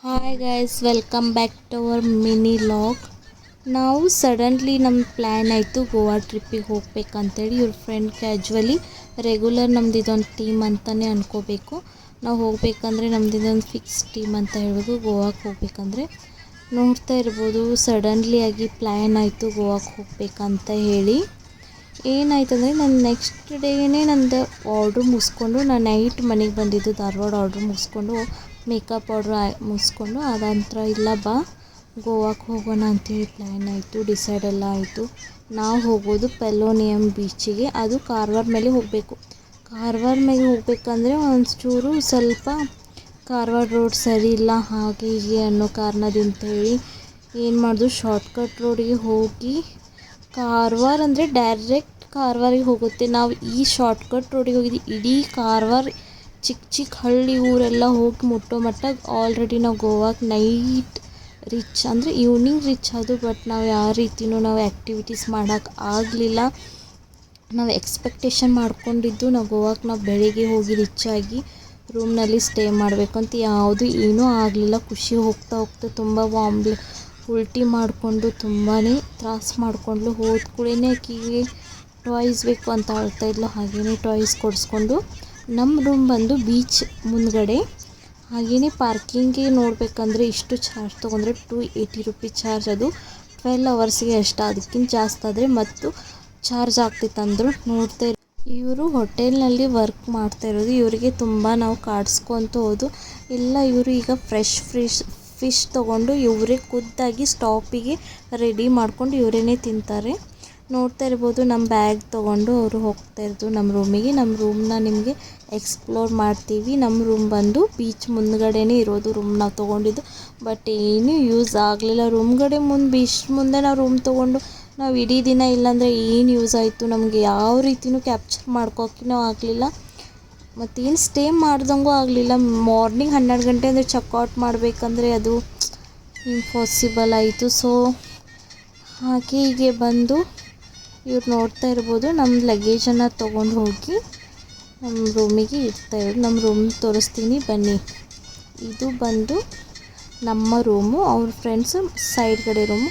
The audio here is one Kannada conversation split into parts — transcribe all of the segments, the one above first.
Hi guys, welcome back to our mini vlog. ನಾವು ಸಡನ್ಲಿ ನಮ್ಮ ಪ್ಲ್ಯಾನ್ ಆಯಿತು ಗೋವಾ ಟ್ರಿಪ್ಪಿಗೆ ಹೋಗ್ಬೇಕಂತೇಳಿ. ಇವ್ರ ಫ್ರೆಂಡ್ ಕ್ಯಾಜುವಲಿ ರೆಗ್ಯುಲರ್ ನಮ್ದು ಇದೊಂದು ಟೀಮ್ ಅಂತಲೇ ಅನ್ಕೋಬೇಕು. ನಾವು ಹೋಗ್ಬೇಕಂದ್ರೆ ನಮ್ದು ಇದೊಂದು ಫಿಕ್ಸ್ ಟೀಮ್ ಅಂತ ಹೇಳ್ಬೋದು. ಗೋವಾಕ್ಕೆ ಹೋಗ್ಬೇಕಂದ್ರೆ ನೋಡ್ತಾ ಇರ್ಬೋದು, ಸಡನ್ಲಿ ಆಗಿ ಪ್ಲ್ಯಾನ್ ಆಯಿತು ಗೋವಾಕ್ಕೆ ಹೋಗ್ಬೇಕಂತ ಹೇಳಿ. ಏನಾಯ್ತಂದರೆ ನಾನು ನೆಕ್ಸ್ಟ್ ಡೇನೇ ನಂದು ಆರ್ಡ್ರ್ ಮುಗಿಸ್ಕೊಂಡು ನಾನು ನೈಟ್ ಮನೆಗೆ ಬಂದಿದ್ದು. ಧಾರವಾಡ ಆರ್ಡ್ರ್ ಮುಗಿಸ್ಕೊಂಡು ಮೇಕಪ್ ಆರ್ಡ್ರ್ ಮುಗಿಸ್ಕೊಂಡು ಅದಂತರ ಇಲ್ಲ ಬಾ ಗೋವಾಕ್ಕೆ ಹೋಗೋಣ ಅಂಥೇಳಿ ಪ್ಲ್ಯಾನ್ ಆಯಿತು. ಡಿಸೈಡ್ ಎಲ್ಲ ಆಯಿತು. ನಾವು ಹೋಗೋದು ಪೆಲೋನಿಯಂ ಬೀಚಿಗೆ. ಅದು ಕಾರವಾರ ಮೇಲೆ ಹೋಗಬೇಕು. ಕಾರವಾರ ಮೇಲೆ ಹೋಗ್ಬೇಕಂದ್ರೆ ಒಂಚೂರು ಸ್ವಲ್ಪ ಕಾರವಾರ ರೋಡ್ ಸರಿ ಇಲ್ಲ, ಹಾಗೆ ಹೀಗೆ ಅನ್ನೋ ಕಾರಣದಿಂದ ಹೇಳಿ ಏನು ಮಾಡಿದ್ರು, ಶಾರ್ಟ್ಕಟ್ ರೋಡಿಗೆ ಹೋಗಿ ಕಾರವಾರ ಅಂದರೆ ಡೈರೆಕ್ಟ್ ಕಾರವಾರಿಗೆ ಹೋಗುತ್ತೆ. ನಾವು ಈ ಶಾರ್ಟ್ಕಟ್ ರೋಡಿಗೆ ಹೋಗಿದ್ವಿ. ಇಡೀ ಕಾರವಾರ ಚಿಕ್ಕ ಚಿಕ್ಕ ಹಳ್ಳಿ ಊರೆಲ್ಲ ಹೋಗಿ ಮುಟ್ಟೋ ಮಟ್ಟ ಆಲ್ರೆಡಿ ನಾವು ಗೋವಾಕ್ಕೆ ನೈಟ್ ರೀಚ್ ಅಂದರೆ ಈವ್ನಿಂಗ್ ರೀಚ್ ಆದು. ಬಟ್ ನಾವು ಯಾವ ರೀತಿಯೂ ನಾವು ಆ್ಯಕ್ಟಿವಿಟೀಸ್ ಮಾಡೋಕ್ಕೆ ಆಗಲಿಲ್ಲ. ನಾವು ಎಕ್ಸ್ಪೆಕ್ಟೇಷನ್ ಮಾಡ್ಕೊಂಡಿದ್ದು ನಾವು ಗೋವಾಕ್ಕೆ ನಾವು ಬೆಳಿಗ್ಗೆ ಹೋಗಿ ರೀಚ್ ಆಗಿ ರೂಮ್ನಲ್ಲಿ ಸ್ಟೇ ಮಾಡಬೇಕಂತ ಯಾವುದು ಏನೂ ಆಗಲಿಲ್ಲ. ಖುಷಿ ಹೋಗ್ತಾ ಹೋಗ್ತಾ ತುಂಬ ಉಲ್ಟಿ ಮಾಡಿಕೊಂಡು ತುಂಬಾ ತ್ರಾಸು ಮಾಡಿಕೊಂಡ್ಲು. ಹೋದ ಕೂಡಲೇ ಆಕೆಗೆ ಟಾಯ್ಸ್ ಬೇಕು ಅಂತ ಹೇಳ್ತಾಯಿದ್ಲು. ಹಾಗೆಯೇ ಟಾಯ್ಸ್ ಕೊಡಿಸ್ಕೊಂಡು ನಮ್ಮ ರೂಮ್ ಬಂದು ಬೀಚ್ ಮುಂದ್ಗಡೆ. ಹಾಗೆಯೇ ಪಾರ್ಕಿಂಗಿಗೆ ನೋಡಬೇಕಂದ್ರೆ ಇಷ್ಟು ಚಾರ್ಜ್ ತೊಗೊಂಡ್ರೆ 280 ರೂಪೀಸ್ ಚಾರ್ಜ್. ಅದು 12 ಅವರ್ಸ್ಗೆ ಅಷ್ಟು, ಅದಕ್ಕಿಂತ ಜಾಸ್ತಿ ಆದರೆ ಮತ್ತು ಚಾರ್ಜ್ ಆಗ್ತಿತ್ತು ಅಂದರು. ನೋಡ್ತಾ ಇವರು ಹೋಟೆಲ್ನಲ್ಲಿ ವರ್ಕ್ ಮಾಡ್ತಾ ಇರೋದು. ಇವರಿಗೆ ತುಂಬ ನಾವು ಕಾಡಿಸ್ಕೊತ ಹೋದು ಇಲ್ಲ. ಇವರು ಈಗ ಫಿಶ್ ತೊಗೊಂಡು ಇವರೇ ಖುದ್ದಾಗಿ ಸ್ಟಾಪಿಗೆ ರೆಡಿ ಮಾಡ್ಕೊಂಡು ಇವರೇ ತಿಂತಾರೆ. ನೋಡ್ತಾ ಇರ್ಬೋದು, ನಮ್ಮ ಬ್ಯಾಗ್ ತೊಗೊಂಡು ಅವರು ಹೋಗ್ತಾ ಇರೋದು ನಮ್ಮ ರೂಮಿಗೆ. ನಮ್ಮ ರೂಮ್ನ ನಿಮಗೆ ಎಕ್ಸ್ಪ್ಲೋರ್ ಮಾಡ್ತೀವಿ. ನಮ್ಮ ರೂಮ್ ಬಂದು ಬೀಚ್ ಮುಂದ್ಗಡೆನೇ ಇರೋದು ರೂಮ್ ನಾವು ತೊಗೊಂಡಿದ್ದು. ಬಟ್ ಏನೂ ಯೂಸ್ ಆಗಲಿಲ್ಲ. ಬೀಚ್ ಮುಂದೆ ನಾವು ರೂಮ್ ತೊಗೊಂಡು ನಾವು ಇಡೀ ದಿನ ಇಲ್ಲಾಂದರೆ ಏನು ಯೂಸ್ ಆಯಿತು? ನಮಗೆ ಯಾವ ರೀತಿಯೂ ಕ್ಯಾಪ್ಚರ್ ಮಾಡ್ಕೋಕ್ಕೂ ಆಗಲಿಲ್ಲ. ಮತ್ತೇನು ಸ್ಟೇ ಮಾಡ್ದಂಗೂ ಆಗಲಿಲ್ಲ. ಮಾರ್ನಿಂಗ್ 12 ಗಂಟೆ ಅಂದರೆ ಚೆಕ್ಔಟ್ ಮಾಡಬೇಕಂದ್ರೆ ಅದು ಇಂಪಾಸಿಬಲ್ ಆಯಿತು. ಸೊ ಹಾಗೆ ಹೀಗೆ ಬಂದು ಇವ್ರು ನೋಡ್ತಾ ಇರ್ಬೋದು, ನಮ್ಮ ಲಗೇಜನ್ನು ತೊಗೊಂಡು ಹೋಗಿ ನಮ್ಮ ರೂಮಿಗೆ ಇಡ್ತಾ ಇರೋದು. ನಮ್ಮ ರೂಮ್ ತೋರಿಸ್ತೀನಿ ಬನ್ನಿ. ಇದು ಬಂದು ನಮ್ಮ ರೂಮು, ಅವ್ರ ಫ್ರೆಂಡ್ಸು ಸೈಡ್ಗಡೆ ರೂಮು.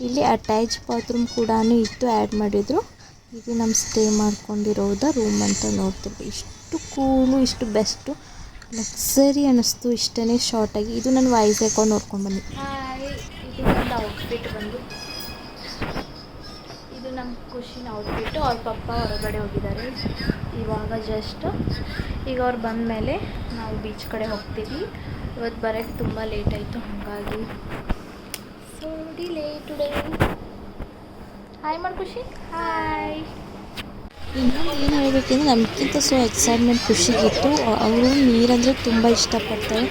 ಇಲ್ಲಿ ಅಟ್ಯಾಚ್ ಬಾತ್ರೂಮ್ ಕೂಡ ಇಟ್ಟು ಆ್ಯಡ್ ಮಾಡಿದರು. ಇದು ನಮ್ಮ ಸ್ಟೇ ಮಾಡ್ಕೊಂಡಿರೋದ ರೂಮ್ ಅಂತ ನೋಡ್ತೀವಿ. ಇಷ್ಟು ಕೂಲು, ಇಷ್ಟು ಬೆಸ್ಟು, ಲಕ್ಸರಿ ಅನ್ನಿಸ್ತು. ಇಷ್ಟೇ ಶಾರ್ಟಾಗಿ. ಇದು ನನ್ನ ವಾಯ್ಸ್ ಅಕೌಂಟ್ ನೋಡ್ಕೊಂಡು ಬನ್ನಿ. ಇದು ನನ್ನ ಔಟ್ಫಿಟ್ ಬಂದು, ಇದು ನಮ್ಮ ಖುಷಿನ ಔಟ್ಫಿಟ್ಟು. ಅವ್ರ ಪಪ್ಪ ಹೊರಗಡೆ ಹೋಗಿದ್ದಾರೆ ಇವಾಗ ಜಸ್ಟ್. ಈಗ ಅವ್ರು ಬಂದ ಮೇಲೆ ನಾವು ಬೀಚ್ ಕಡೆ ಹೋಗ್ತೀವಿ. ಇವತ್ತು ಬರೋಕ್ಕೆ ತುಂಬ ಲೇಟ್ ಆಯಿತು, ಹಾಗಾಗಿ ಸೊ ಡಿಲೇ ಟುಡೇ. ಹಾಯ್ ಮಾಡಿ ಖುಷಿ. ಹಾಯ್. ಇನ್ನೊಂದು ಏನು ಹೇಳಬೇಕಂದ್ರೆ ನಮಗಿಂತ ಸೊ ಎಕ್ಸೈಟ್ಮೆಂಟ್ ಖುಷಿಗಿತ್ತು. ಅವರು ನೀರಂದರೆ ತುಂಬ ಇಷ್ಟಪಡ್ತಾರೆ.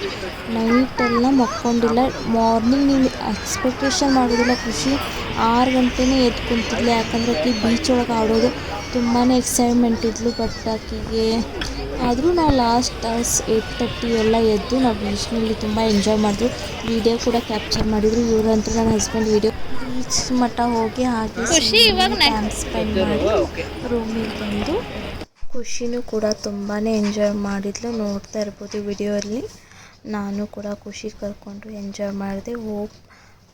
ನೈಟೆಲ್ಲ ಮಕ್ಕೊಂಡಿಲ್ಲ. ಮಾರ್ನಿಂಗ್ ನೀವು ಎಕ್ಸ್ಪೆಕ್ಟೇಷನ್ ಮಾಡೋದಿಲ್ಲ. ಖುಷಿ 6 ಗಂಟೆನೇ ಎದ್ದು ಕುಂತಿದ್ಲು. ಯಾಕಂದರೆ ಆಕೆ ಬೀಚ್ ಒಳಗೆ ಆಡೋದು ತುಂಬಾ ಎಕ್ಸೈಟ್ಮೆಂಟ್ ಇದ್ಲು. ಬಟ್ ಆಕೆಗೆ ಆದರೂ ನಾವು ಲಾಸ್ಟ್ 8:30 ಎಲ್ಲ ಎದ್ದು ನಾವು ಬೀಚ್ನಲ್ಲಿ ತುಂಬ ಎಂಜಾಯ್ ಮಾಡಿದ್ರು. ವಿಡಿಯೋ ಕೂಡ ಕ್ಯಾಪ್ಚರ್ ಮಾಡಿದರು. ಇವರಂತೂ ನನ್ನ ಹಸ್ಬೆಂಡ್ ವಿಡಿಯೋ ಬೀಚ್ ಮಟ್ಟ ಹೋಗಿ ಹಾಗೆ ಟೈಮ್ ಸ್ಪೆಂಡ್ ಮಾಡಿ ರೂಮಿಗೆ ಬಂದು ಖುಷಿನೂ ಕೂಡ ತುಂಬಾ ಎಂಜಾಯ್ ಮಾಡಿದ್ಲು. ನೋಡ್ತಾ ಇರ್ಬೋದು ವಿಡಿಯೋಲ್ಲಿ. ನಾನು ಕೂಡ ಖುಷಿ ಕರ್ಕೊಂಡು ಎಂಜಾಯ್ ಮಾಡಿದೆ.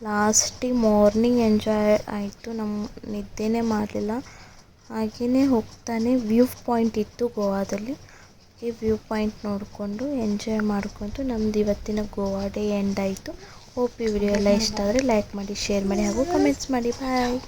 ಲಾಸ್ಟಿಗೆ ಮಾರ್ನಿಂಗ್ ಎಂಜಾಯ್ ಆಯಿತು. ನಮ್ಮ ನಿದ್ದೆನೇ ಮಾಡಲಿಲ್ಲ. ಹಾಗೆಯೇ ಹೋಗ್ತಾನೆ ವ್ಯೂ ಪಾಯಿಂಟ್ ಇತ್ತು ಗೋವಾದಲ್ಲಿ. ಈ ವ್ಯೂ ಪಾಯಿಂಟ್ ನೋಡಿಕೊಂಡು ಎಂಜಾಯ್ ಮಾಡಿಕೊಂಡು ನಮ್ದು ಇವತ್ತಿನ ಗೋವಾ ಡೇ ಎಂಡ್ ಆಯಿತು. ಹೋಪ್ ಈ ವಿಡಿಯೋ ಎಲ್ಲ ಇಷ್ಟ ಆದರೆ ಲೈಕ್ ಮಾಡಿ, ಶೇರ್ ಮಾಡಿ ಹಾಗೂ ಕಮೆಂಟ್ಸ್ ಮಾಡಿ. ಬಾಯ್.